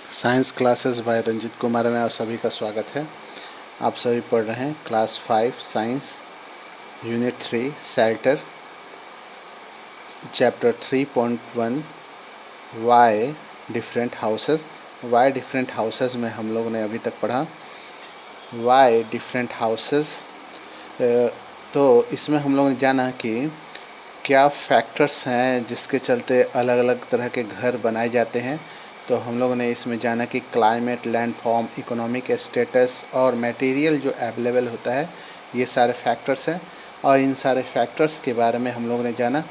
Science classes bye Ranjit Kumar में आप सभी का स्वागत है। आप सभी पढ़ रहे हैं class 5 science unit 3 shelter chapter 3.1 why different houses. Why different houses में हम लोगों ने अभी तक पढ़ा वाई डिफरेंट हाउसेस। तो इसमें हम लोगों ने जाना कि क्या फैक्टर्स हैं जिसके चलते अलग अलग तरह के घर बनाए जाते हैं। तो हम लोगों ने इसमें जाना कि क्लाइमेट, लैंडफॉर्म, इकोनॉमिक स्टेटस और मटेरियल जो अवेलेबल होता है, ये सारे फैक्टर्स हैं। और इन सारे फैक्टर्स के बारे में हम लोगों ने जाना,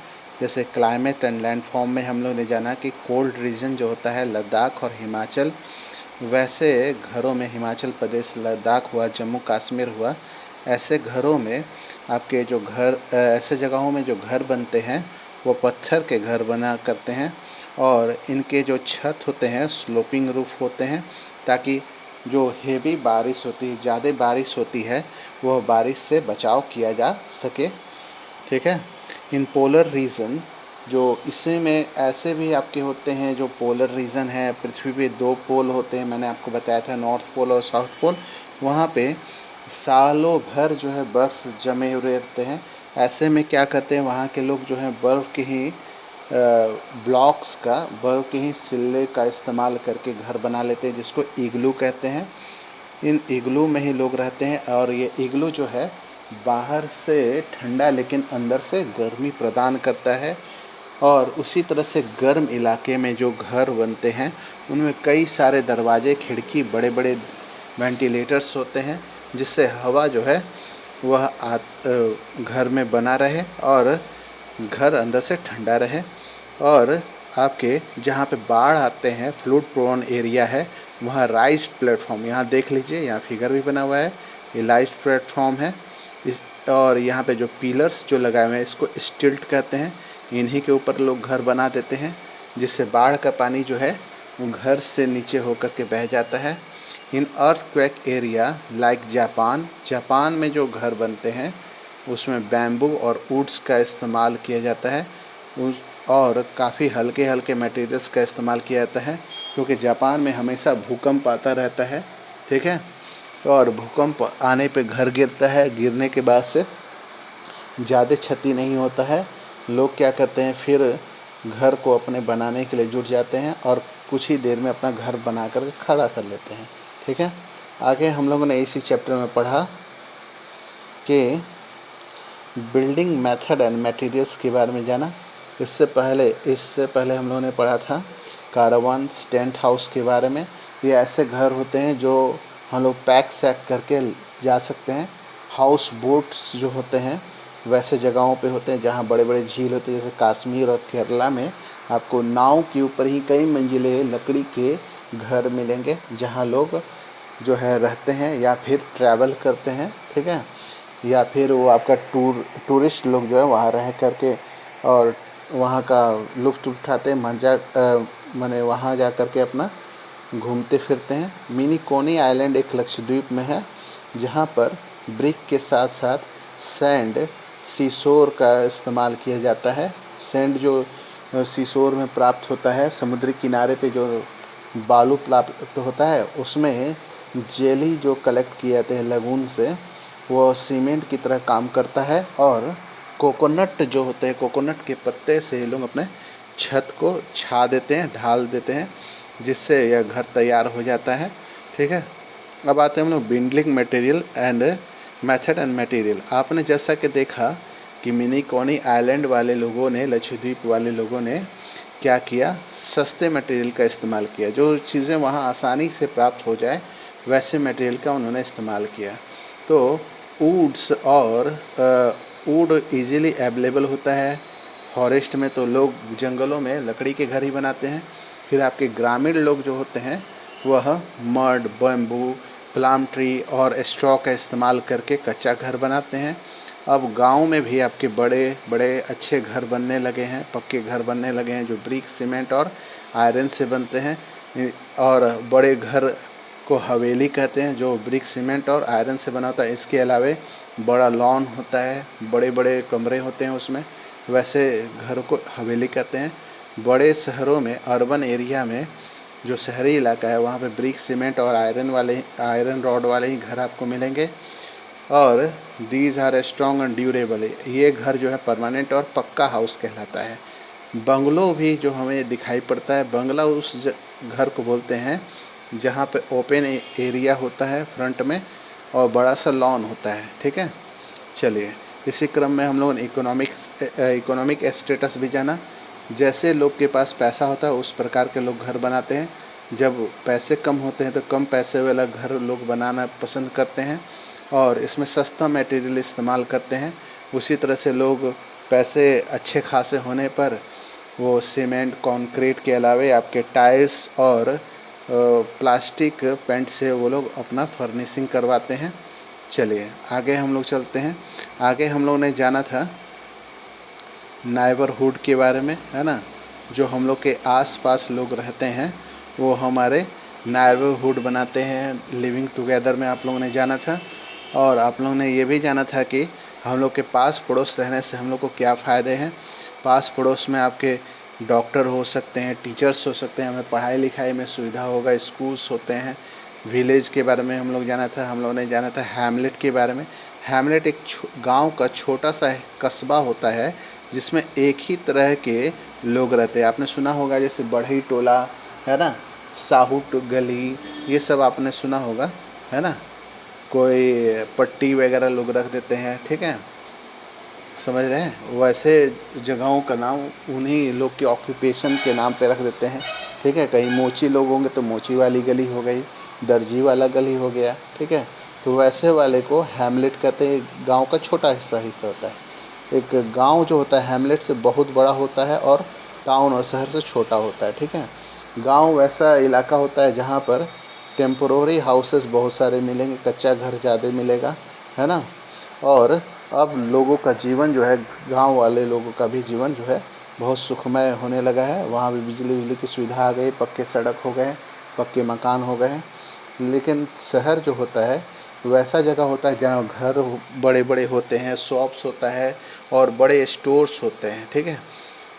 जैसे क्लाइमेट एंड लैंडफॉर्म में हम लोगों ने जाना कि कोल्ड रीजन जो होता है लद्दाख और हिमाचल, वैसे घरों में हिमाचल प्रदेश, लद्दाख हुआ, जम्मू कश्मीर हुआ, ऐसे घरों में आपके जो घर ऐसे जगहों में जो घर बनते हैं वो पत्थर के घर बना करते हैं और इनके जो छत होते हैं स्लोपिंग रूफ होते हैं, ताकि जो हेवी बारिश होती है, ज़्यादा बारिश होती है, वह बारिश से बचाव किया जा सके। ठीक है। इन पोलर रीजन जो इसी में ऐसे भी आपके होते हैं जो पोलर रीजन है, पृथ्वी पे 2 पोल होते हैं, मैंने आपको बताया था नॉर्थ पोल और साउथ पोल। वहाँ पे सालों भर जो है बर्फ़ जमे हुए रहते हैं। ऐसे में क्या करते हैं वहाँ के लोग जो हैं बर्फ़ के ही ब्लॉक्स का, बर्फ़ के ही सिल्ले का इस्तेमाल करके घर बना लेते हैं, जिसको इग्लू कहते हैं। इन इग्लू में ही लोग रहते हैं और ये इग्लू जो है बाहर से ठंडा लेकिन अंदर से गर्मी प्रदान करता है। और उसी तरह से गर्म इलाके में जो घर बनते हैं उनमें कई सारे दरवाजे, खिड़की, बड़े बड़े वेंटिलेटर्स होते हैं, जिससे हवा जो है वह घर में बना रहे और घर अंदर से ठंडा रहे। और आपके जहाँ पे बाढ़ आते हैं, फ्लड प्रोन एरिया है, वहाँ राइज्ड प्लेटफॉर्म, यहाँ देख लीजिए, यहाँ फिगर भी बना हुआ है, ये राइज्ड प्लेटफॉर्म है। और यहाँ पे जो पिलर्स जो लगाए हुए हैं इसको स्टिल्ट कहते हैं, इन्हीं के ऊपर लोग घर बना देते हैं, जिससे बाढ़ का पानी जो है वो घर से नीचे होकर के बह जाता है। इन अर्थक्वेक एरिया लाइक जापान में जो घर बनते हैं उसमें बैम्बू और वुड्स का इस्तेमाल किया जाता है और काफ़ी हल्के हल्के मटेरियल्स का इस्तेमाल किया जाता है, क्योंकि जापान में हमेशा भूकंप आता रहता है। ठीक है। और भूकंप आने पे घर गिरता है, गिरने के बाद से ज़्यादा क्षति नहीं होता है। लोग क्या करते हैं, फिर घर को अपने बनाने के लिए जुट जाते हैं और कुछ ही देर में अपना घर बना कर खड़ा कर लेते हैं। ठीक है। आगे हम लोगों ने इसी चैप्टर में पढ़ा कि बिल्डिंग मेथड एंड मटेरियल्स के बारे में जाना। इससे पहले हम लोगों ने पढ़ा था कारावान्स, टेंट हाउस के बारे में। ये ऐसे घर होते हैं जो हम लोग पैक सैक करके जा सकते हैं। हाउस बोट्स जो होते हैं वैसे जगहों पे होते हैं जहाँ बड़े बड़े झील होते हैं, जैसे कश्मीर और केरला में आपको नाव के ऊपर ही कई मंजिले लकड़ी के घर मिलेंगे, जहाँ लोग जो है रहते हैं या फिर ट्रैवल करते हैं। ठीक है। या फिर वो आपका टूरिस्ट लोग जो है वहाँ रह करके और वहाँ का लुत्फ़ उठाते हैं, माने वहाँ जा कर के अपना घूमते फिरते हैं। मिनी कोनी आइलैंड एक लक्षद्वीप में है, जहाँ पर ब्रिक के साथ साथ सैंड सीशोर का इस्तेमाल किया जाता है। सैंड जो सीशोर में प्राप्त होता है, समुद्री किनारे पे जो बालू प्राप्त होता है, उसमें जेली जो कलेक्ट किए जाते हैं लगून से, वो सीमेंट की तरह काम करता है। और कोकोनट जो होते हैं, कोकोनट के पत्ते से लोग अपने छत को छा देते हैं, ढाल देते हैं, जिससे यह घर तैयार हो जाता है। ठीक है। अब आते हैं हम लोग building material and method and material. आपने जैसा कि देखा कि मिनी कॉनी आइलैंड वाले लोगों ने, लक्षद्वीप वाले लोगों ने क्या किया, सस्ते मटेरियल का इस्तेमाल किया। जो चीज़ें वहाँ आसानी से प्राप्त हो जाए वैसे मटेरियल का उन्होंने इस्तेमाल किया। तो वुड्स और वुड ईज़िली अवेलेबल होता है। फॉरेस्ट में तो लोग जंगलों में लकड़ी के घर ही बनाते हैं। फिर आपके ग्रामीण लोग जो होते हैं वह मड, बैम्बू, प्लाम ट्री और स्ट्रॉ का इस्तेमाल करके कच्चा घर बनाते हैं। अब गांव में भी आपके बड़े बड़े अच्छे घर बनने लगे हैं, पक्के घर बनने लगे हैं, जो ब्रिक, सीमेंट और आयरन से बनते हैं। और बड़े घर को हवेली कहते हैं, जो ब्रिक, सीमेंट और आयरन से बना होता है। इसके अलावे बड़ा लॉन होता है, बड़े बड़े कमरे होते हैं उसमें, वैसे घर को हवेली कहते हैं। बड़े शहरों में, अर्बन एरिया में जो शहरी इलाका है वहाँ पे ब्रिक सीमेंट और आयरन रॉड वाले ही घर आपको मिलेंगे। और these are strong and durable, ये घर जो है परमानेंट और पक्का हाउस कहलाता है। बंगलो भी जो हमें दिखाई पड़ता है, बंगला उस घर को बोलते हैं जहाँ पे ओपन एरिया होता है फ्रंट में और बड़ा सा लॉन होता है। ठीक है, चलिए इसी क्रम में हम लोगों ने इकोनॉमिक स्टेटस भी जाना। जैसे लोग के पास पैसा होता है उस प्रकार के लोग घर बनाते हैं। जब पैसे कम होते हैं तो कम पैसे वाला घर लोग बनाना पसंद करते हैं और इसमें सस्ता मटेरियल इस्तेमाल करते हैं। उसी तरह से लोग पैसे अच्छे खासे होने पर वो सीमेंट कंक्रीट के अलावे आपके टाइल्स और प्लास्टिक पेंट से वो लोग अपना फर्निशिंग करवाते हैं। चलिए आगे हम लोग चलते हैं। आगे हम लोग ने जाना था नाइबरहुड के बारे में, है ना। जो हम लोग के आस-पास लोग रहते हैं वो हमारे नाइबरहुड बनाते हैं। लिविंग टुगेदर में आप लोगों ने जाना था और आप लोगों ने ये भी जाना था कि हम लोग के पास पड़ोस रहने से हम लोग को क्या फ़ायदे हैं। पास पड़ोस में आपके डॉक्टर हो सकते हैं, टीचर्स हो सकते हैं, हमें पढ़ाई लिखाई में सुविधा होगा, स्कूल्स होते हैं। विलेज के बारे में हम लोग जाना था। हम लोगों ने जाना था हैमलेट के बारे में। हैमलेट एक गांव का छोटा सा कस्बा होता है जिसमें एक ही तरह के लोग रहते हैं। आपने सुना होगा जैसे बढ़ई टोला, है ना, साहूट गली, ये सब आपने सुना होगा, है ना। कोई पट्टी वगैरह लोग रख देते हैं, ठीक है, समझ रहे हैं। वैसे जगहों का नाम उन्हीं लोग के ऑक्यूपेशन के नाम पे रख देते हैं। ठीक है, कहीं मोची लोग होंगे तो मोची वाली गली हो गई, दर्जी वाला गली हो गया। ठीक है, तो वैसे वाले को हैमलेट कहते हैं। गांव का छोटा हिस्सा होता है। एक गांव जो होता है हैमलेट से बहुत बड़ा होता है और टाउन और शहर से छोटा होता है। ठीक है, गांव वैसा इलाका होता है जहां पर टेम्पोररी हाउसेस बहुत सारे मिलेंगे, कच्चा घर ज़्यादा मिलेगा, है ना। और अब लोगों का जीवन जो है, गांव वाले लोगों का भी जीवन जो है बहुत सुखमय होने लगा है। वहाँ भी बिजली की सुविधा आ गई, पक्के सड़क हो गए, पक्के मकान हो गए। लेकिन शहर जो होता है वैसा जगह होता है जहाँ घर बड़े बड़े होते हैं, शॉप्स होता है और बड़े स्टोर्स होते हैं। ठीक है,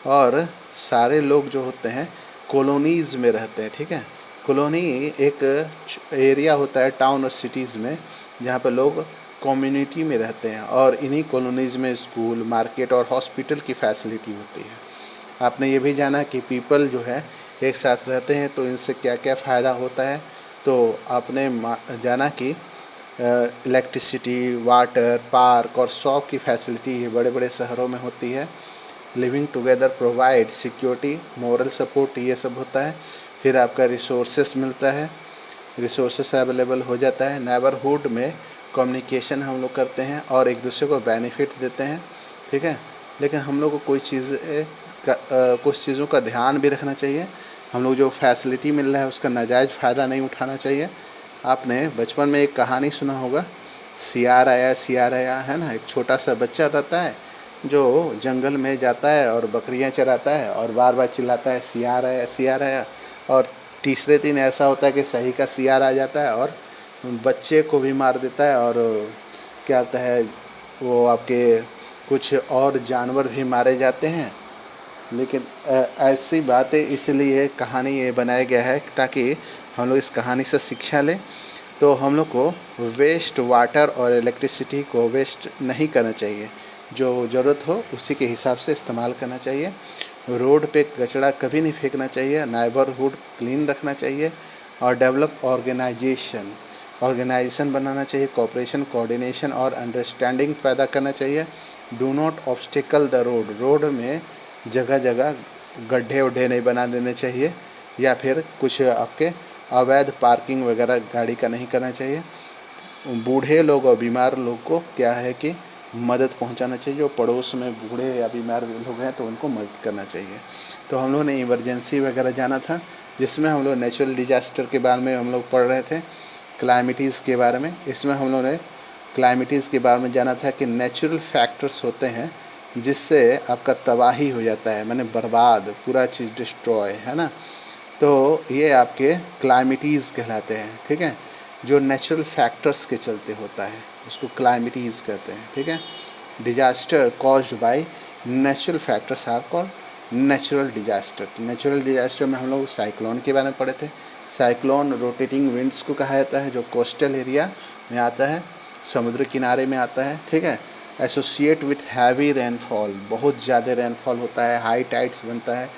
और सारे लोग जो होते हैं कॉलोनीज़ में रहते हैं। ठीक है, कॉलोनी एक एरिया होता है टाउन और सिटीज़ में जहाँ पर लोग कम्युनिटी में रहते हैं और इन्हीं कॉलोनीज़ में स्कूल, मार्केट और हॉस्पिटल की फैसिलिटी होती है। आपने ये भी जाना कि पीपल जो है एक साथ रहते हैं तो इनसे क्या क्या फ़ायदा होता है। तो आपने जाना कि इलेक्ट्रिसिटी, वाटर, पार्क और शॉप की फैसिलिटी बड़े बड़े शहरों में होती है। Living together provide security, moral support, ये सब होता है। फिर आपका रिसोर्सेस मिलता है, रिसोर्सेस अवेलेबल हो जाता है। नेबरहुड में कम्युनिकेशन हम लोग करते हैं और एक दूसरे को बेनिफिट देते हैं। ठीक है, लेकिन हम लोग को कुछ चीज़ों का ध्यान भी रखना चाहिए। हम लोग जो फैसिलिटी मिल रहा है उसका नाजायज़ फ़ायदा नहीं उठाना चाहिए। आपने बचपन में एक कहानी सुना होगा, सियार आया सियार आया, है ना। एक छोटा सा बच्चा रहता है जो जंगल में जाता है और बकरियां चराता है और बार बार चिल्लाता है सियार आया सियार आया। और तीसरे दिन ऐसा होता है कि सही का सियार आ जाता है और बच्चे को भी मार देता है। और क्या होता है, वो आपके कुछ और जानवर भी मारे जाते हैं। लेकिन ऐसी बातें इसलिए कहानी ये बनाया गया है ताकि हम लोग इस कहानी से शिक्षा लें। तो हम लोग को वेस्ट वाटर और इलेक्ट्रिसिटी को वेस्ट नहीं करना चाहिए। जो ज़रूरत हो उसी के हिसाब से इस्तेमाल करना चाहिए। रोड पे कचरा कभी नहीं फेंकना चाहिए। नेबरहुड क्लीन रखना चाहिए और डेवलप ऑर्गेनाइजेशन बनाना चाहिए। कोऑपरेशन, कोऑर्डिनेशन और अंडरस्टैंडिंग पैदा करना चाहिए। Do not obstacle the road में जगह जगह गड्ढे वड्ढे नहीं बना देने चाहिए या फिर कुछ आपके अवैध पार्किंग वगैरह गाड़ी का नहीं करना चाहिए। बूढ़े लोग और बीमार लोग को क्या है कि मदद पहुंचाना चाहिए। जो पड़ोस में बूढ़े या बीमार लोग हैं तो उनको मदद करना चाहिए। तो हम लोग ने इमरजेंसी वगैरह जाना था जिसमें हम लोग नेचुरल डिजास्टर के बारे में हम लोग पढ़ रहे थे, क्लाइमेटीज़ के बारे में। इसमें हम लोगों ने क्लाइमेटीज़ के बारे में जाना था कि नेचुरल फैक्टर्स होते हैं जिससे आपका तबाही हो जाता है, माने बर्बाद, पूरा चीज़ डिस्ट्रॉय, है ना। तो ये आपके क्लाइमेटीज़ कहलाते हैं। ठीक है, जो नेचुरल फैक्टर्स के चलते होता है उसको क्लाइमेटीज़ कहते हैं। ठीक है, disaster caused by natural factors are called natural disaster में हम लोग साइक्लोन के बारे में पढ़े थे। साइक्लोन रोटेटिंग विंड्स को कहा जाता है, जो कोस्टल एरिया में आता है, समुद्र किनारे में आता है, ठीक है। एसोसिएट विथ हैवी रेनफॉल, बहुत ज़्यादा रेनफॉल होता है, हाई टाइड्स बनता है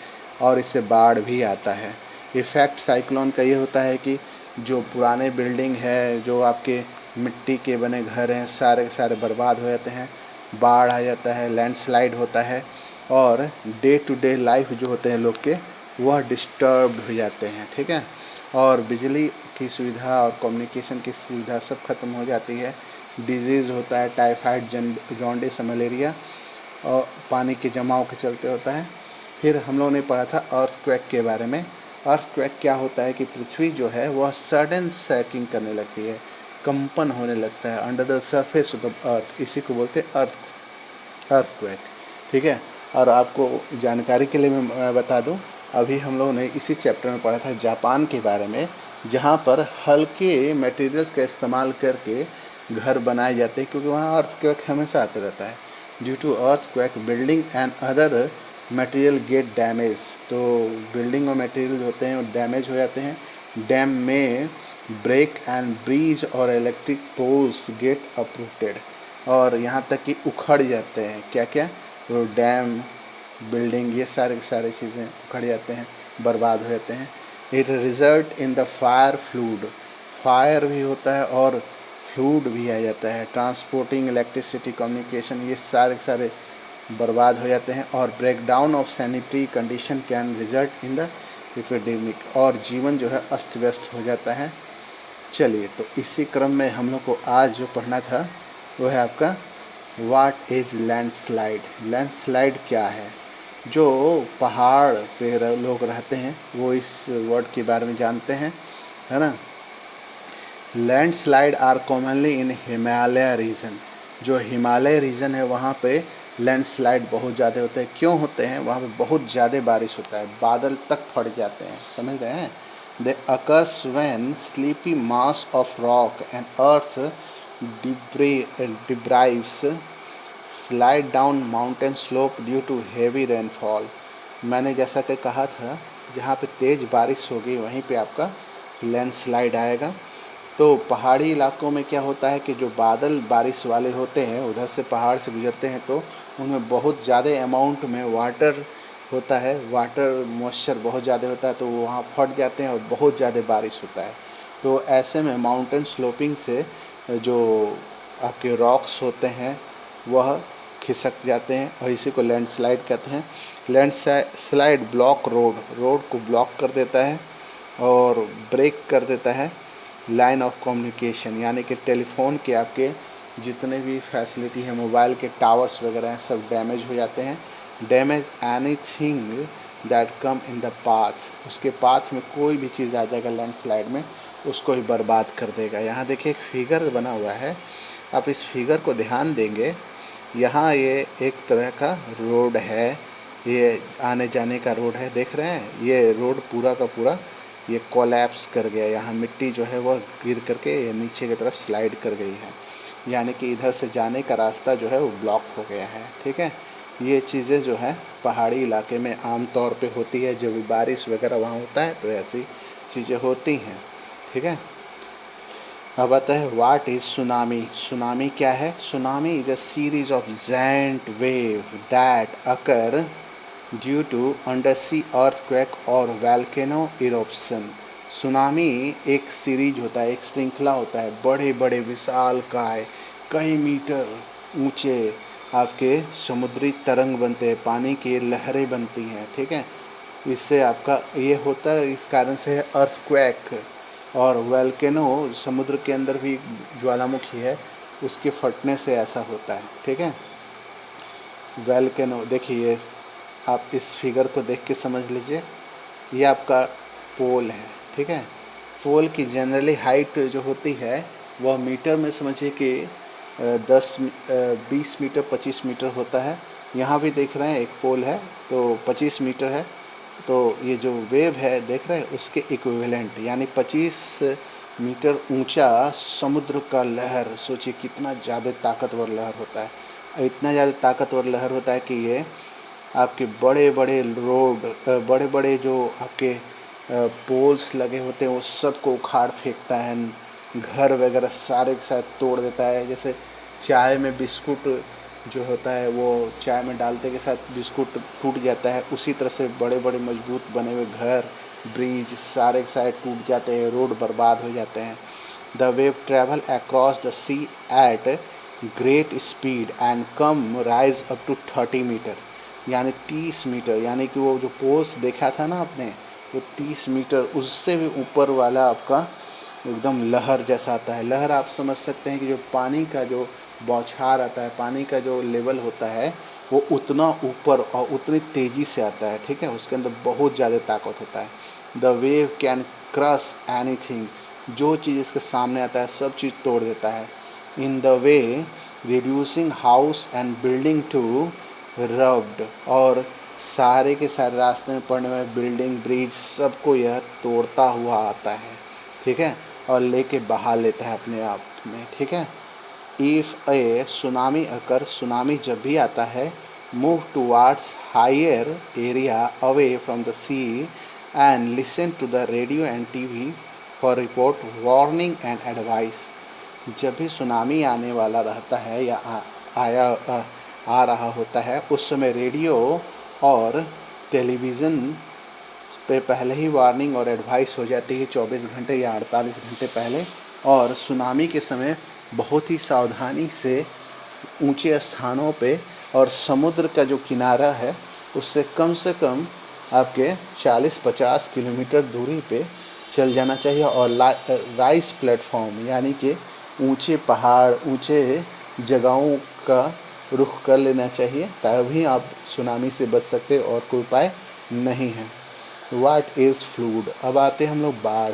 और इससे बाढ़ भी आता है। इफ़ेक्ट साइक्लोन का ये होता है कि जो पुराने बिल्डिंग है, जो आपके मिट्टी के बने घर हैं, सारे के सारे बर्बाद हो जाते हैं, बाढ़ आ जाता है, लैंडस्लाइड होता है और डे टू डे लाइफ जो होते हैं लोग के, वह डिस्टर्ब हो जाते हैं, ठीक है। और बिजली की सुविधा और कम्युनिकेशन की सुविधा सब खत्म हो जाती है। डिजीज़ होता है, टाइफाइड, जॉन्डिस, मलेरिया और पानी के जमाव के चलते होता है। फिर हम लोगों ने पढ़ा था अर्थक्वेक के बारे में। अर्थक्वेक क्या होता है कि पृथ्वी जो है वह सडन शैकिंग करने लगती है, कंपन होने लगता है under the surface of the earth, इसी को बोलते हैं अर्थक्वेक, ठीक है। और आपको जानकारी के लिए मैं बता दूं, अभी हम लोगों ने इसी चैप्टर में पढ़ा था जापान के बारे में, जहां पर हल्के मटेरियल्स का इस्तेमाल करके घर बनाए जाते हैं, क्योंकि वहाँ अर्थक्वेक हमेशा आता रहता है। Due to earthquake building and other material get damage, तो बिल्डिंग और मटेरियल होते हैं वो डैमेज हो जाते हैं। डैम में ब्रेक एंड ब्रिज और इलेक्ट्रिक पोल्स गेट अपरूटेड, और यहाँ तक कि उखड़ जाते हैं। क्या क्या? वो डैम, बिल्डिंग, ये सारे के सारे चीज़ें उखड़ जाते हैं, बर्बाद हो जाते हैं। It result in the fire fluid, fire भी होता है और फ्लूड भी आ जाता है। ट्रांसपोर्टिंग, इलेक्ट्रिसिटी, कम्युनिकेशन, ये सारे के सारे बर्बाद हो जाते हैं। और breakdown of sanitary condition can result in the epidemic, और जीवन जो है अस्त व्यस्त हो जाता है। चलिए, तो इसी क्रम में हम लोग को आज जो पढ़ना था वो है आपका व्हाट इज़ लैंडस्लाइड। लैंडस्लाइड क्या है? जो पहाड़ पे लोग रहते हैं वो इस वर्ड के बारे में जानते हैं, है ना। Landslide are commonly in Himalaya region, जो हिमालय रीजन है वहाँ पे लैंडस्लाइड बहुत ज़्यादा होते हैं। क्यों होते हैं? वहाँ पे बहुत ज़्यादा बारिश होता है, बादल तक फट जाते हैं, समझ रहे हैं। They occurs when sleepy mass of rock and earth debris slide down mountain slope due to heavy rainfall. मैंने जैसा कि कहा था, जहाँ पे तेज़ बारिश होगी वहीं पे आपका लैंडस्लाइड आएगा। तो पहाड़ी इलाकों में क्या होता है कि जो बादल बारिश वाले होते हैं, उधर से पहाड़ से गुजरते हैं, तो उनमें बहुत ज़्यादा अमाउंट में वाटर होता है, वाटर मॉइस्चर बहुत ज़्यादा होता है, तो वो वहाँ फट जाते हैं और बहुत ज़्यादा बारिश होता है। तो ऐसे में माउंटेन स्लोपिंग से जो आपके रॉक्स होते हैं वह खिसक जाते हैं, और इसी को लैंडस्लाइड कहते हैं। लैंडस्लाइड ब्लॉक रोड को ब्लॉक कर देता है और ब्रेक कर देता है लाइन ऑफ कम्युनिकेशन, यानी कि टेलीफोन के आपके जितने भी फैसिलिटी है, मोबाइल के टावर्स वगैरह हैं, सब डैमेज हो जाते हैं। Damage anything that come in the path, उसके पाथ में कोई भी चीज़ आ जाएगा लैंडस्लाइड में, उसको ही बर्बाद कर देगा। यहाँ देखिए एक फिगर बना हुआ है, आप इस फिगर को ध्यान देंगे। यहाँ ये एक तरह का रोड है, ये आने जाने का रोड है, देख रहे हैं। ये रोड पूरा का पूरा ये कोलैप्स कर गया, यहाँ मिट्टी जो है वह गिर करके ये नीचे की तरफ स्लाइड कर गई है, यानी कि इधर से जाने का रास्ता जो है वो ब्लॉक हो गया है, ठीक है। ये चीज़ें जो है पहाड़ी इलाके में आम तौर पे होती है, जब भी बारिश वगैरह वहाँ होता है तो ऐसी चीज़ें होती हैं, ठीक है। अब आता है व्हाट इज सुनामी। सुनामी क्या है? Tsunami is a series of giant wave that occur due to undersea earthquake और वैल्केनो इरोप्शन। सुनामी एक सीरीज होता है, एक श्रृंखला होता है, बड़े बड़े विशालकाय कई मीटर ऊंचे आपके समुद्री तरंग बनते हैं, पानी की लहरें बनती हैं, ठीक है। इससे आपका ये होता है, इस कारण से अर्थक्वेक। और वैल्केनो समुद्र के अंदर भी ज्वालामुखी है, उसके फटने से ऐसा होता है, ठीक है। वैल्केनो देखिए, आप इस फिगर को देख के समझ लीजिए, ये आपका पोल है, ठीक है। पोल की जनरली हाइट जो होती है वह मीटर में समझिए कि 20 मीटर 25 मीटर होता है। यहाँ भी देख रहे हैं एक पोल है तो 25 मीटर है, तो ये जो वेव है देख रहे हैं उसके इक्विवेलेंट, यानी 25 मीटर ऊंचा समुद्र का लहर। सोचिए कितना ज़्यादा ताकतवर लहर होता है, इतना ज़्यादा ताकतवर लहर होता है कि ये आपके बड़े बड़े रोड, बड़े बड़े जो आपके पोल्स लगे होते हैं, उस सब को उखाड़ फेंकता है, घर वगैरह सारे के साथ तोड़ देता है। जैसे चाय में बिस्कुट जो होता है, वो चाय में डालते के साथ बिस्कुट टूट जाता है, उसी तरह से बड़े बड़े मजबूत बने हुए घर, ब्रिज सारे के सारे टूट जाते हैं, रोड बर्बाद हो जाते हैं। The wave travel across the sea at great speed and come rise up to 30 metre, यानी 30 मीटर, यानी कि वो जो पोल्स देखा था ना आपने, वो 30 मीटर उससे भी ऊपर वाला आपका एकदम लहर जैसा आता है। लहर आप समझ सकते हैं कि जो पानी का जो बौछार आता है, पानी का जो लेवल होता है, वो उतना ऊपर और उतनी तेज़ी से आता है, ठीक है, उसके अंदर बहुत ज़्यादा ताकत होता है। The wave can crush anything, जो चीज़ इसके सामने आता है सब चीज़ तोड़ देता है। In the way reducing house and building to rubble, और सारे के सारे रास्ते में पड़ने वाले बिल्डिंग ब्रिज सबको यह तोड़ता हुआ आता है, ठीक है, और लेके बहा लेता है अपने आप में, ठीक है। If a tsunami occur, tsunami जब भी आता है, move towards higher area away from the sea and listen to the radio and TV for report warning and advice. जब भी सुनामी आने वाला रहता है या आ रहा होता है, उस समय रेडियो और टेलीविज़न पे पहले ही वार्निंग और एडवाइस हो जाती है 24 घंटे या 48 घंटे पहले। और सुनामी के समय बहुत ही सावधानी से ऊंचे स्थानों पे और समुद्र का जो किनारा है उससे कम आपके 40-50 किलोमीटर दूरी पे चल जाना चाहिए। और राइस प्लेटफॉर्म यानी कि ऊंचे पहाड़, ऊंचे जगहों का रुख कर लेना चाहिए, तभी आप सुनामी से बच सकते, और कोई उपाय नहीं है। What is fluid. अब आते हम लोग बाढ़।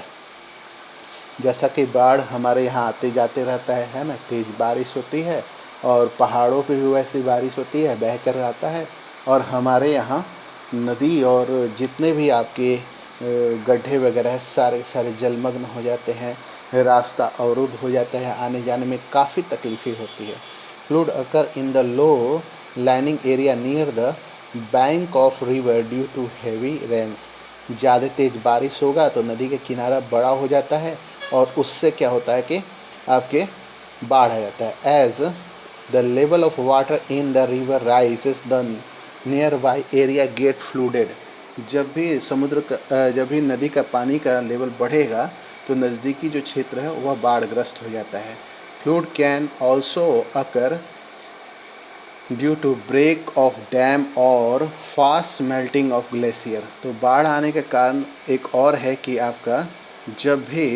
जैसा कि बाढ़ हमारे यहाँ आते जाते रहता है ना, तेज़ बारिश होती है और पहाड़ों पे भी वैसी बारिश होती है, बह कर आता है, और हमारे यहाँ नदी और जितने भी आपके गड्ढे वगैरह है सारे सारे जलमग्न हो जाते हैं, रास्ता अवरुद्ध हो जाता है, आने जाने में काफ़ी तकलीफ़ें होती है। Flood occur in the low lying area near the bank of river due to heavy rains. ज़्यादा तेज़ बारिश होगा तो नदी का किनारा बड़ा हो जाता है, और उससे क्या होता है कि आपके बाढ़ आ जाता है। As the level of water in the river rises the nearby area get flooded. जब भी जब भी नदी का पानी का लेवल बढ़ेगा तो नज़दीकी जो क्षेत्र है वह बाढ़ग्रस्त हो जाता है। Flood can also occur due to break of dam और फास्ट मेल्टिंग ऑफ ग्लेशियर। तो बाढ़ आने का कारण एक और है कि आपका जब भी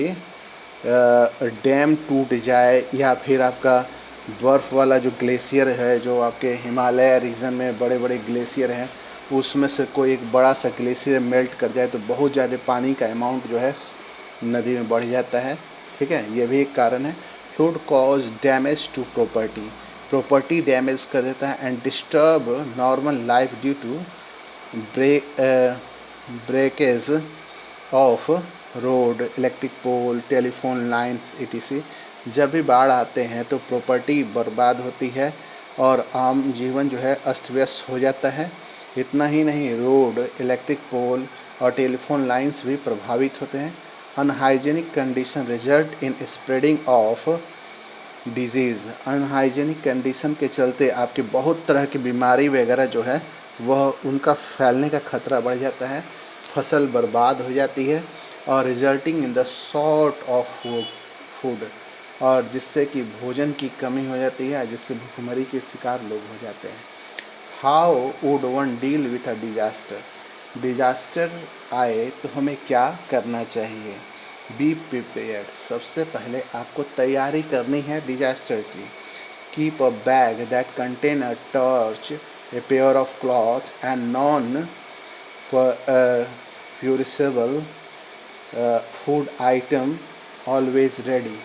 डैम टूट जाए, या फिर आपका बर्फ़ वाला जो ग्लेशियर है, जो आपके हिमालय रीजन में बड़े बड़े ग्लेशियर हैं, उसमें से कोई एक बड़ा सा ग्लेशियर मेल्ट कर जाए तो बहुत ज़्यादा पानी का अमाउंट जो है नदी में बढ़ जाता है, ठीक है, ये भी एक कारण है। Flood cause damage to property damage कर देता है and disturb normal life due to breakage of road, electric pole, telephone lines etc। जब भी बाढ़ आते हैं तो प्रॉपर्टी बर्बाद होती है और आम जीवन जो है अस्त व्यस्त हो जाता है। इतना ही नहीं, रोड, इलेक्ट्रिक पोल और टेलीफोन लाइन्स भी प्रभावित होते हैं। Unhygienic condition result in spreading of disease. Unhygienic condition के चलते आपके बहुत तरह की बीमारी वगैरह जो है वह उनका फैलने का खतरा बढ़ जाता है, फसल बर्बाद हो जाती है, और resulting in the short of food, और जिससे कि भोजन की कमी हो जाती है, जिससे भूखमरी के शिकार लोग हो जाते हैं। How would one deal with a disaster. Disaster आए तो हमें क्या करना चाहिए। Be prepared. सबसे पहले आपको तैयारी करनी है डिजास्टर की। Keep a bag that contain a torch, a pair of cloth and non perishable food item always ready.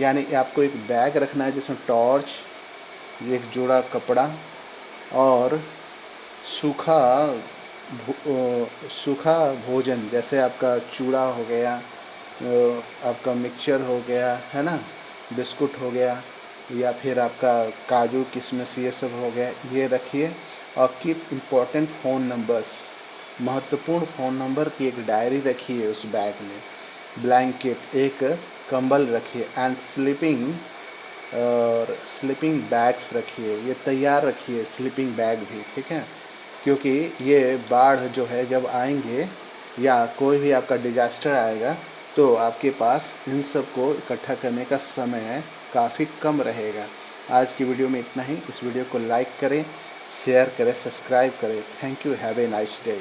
यानी आपको एक बैग रखना है जिसमें टॉर्च, एक जोड़ा कपड़ा और सूखा सूखा भोजन, जैसे आपका चूड़ा हो गया, आपका मिक्सचर हो गया, है ना, बिस्कुट हो गया, या फिर आपका काजू किशमिश ये सब हो गया, ये रखिए। और कीप इम्पोर्टेंट फ़ोन नंबर्स, महत्वपूर्ण फ़ोन नंबर की एक डायरी रखिए उस बैग में। ब्लैंकेट, एक कंबल रखिए। एंड स्लीपिंग बैग्स रखिए, ये तैयार रखिए स्लीपिंग बैग भी, ठीक है, क्योंकि ये बाढ़ जो है जब आएंगे या कोई भी आपका डिजास्टर आएगा तो आपके पास इन सब को इकट्ठा करने का समय काफ़ी कम रहेगा। आज की वीडियो में इतना ही। इस वीडियो को लाइक करें, शेयर करें, सब्सक्राइब करें। Thank you. Have a nice day.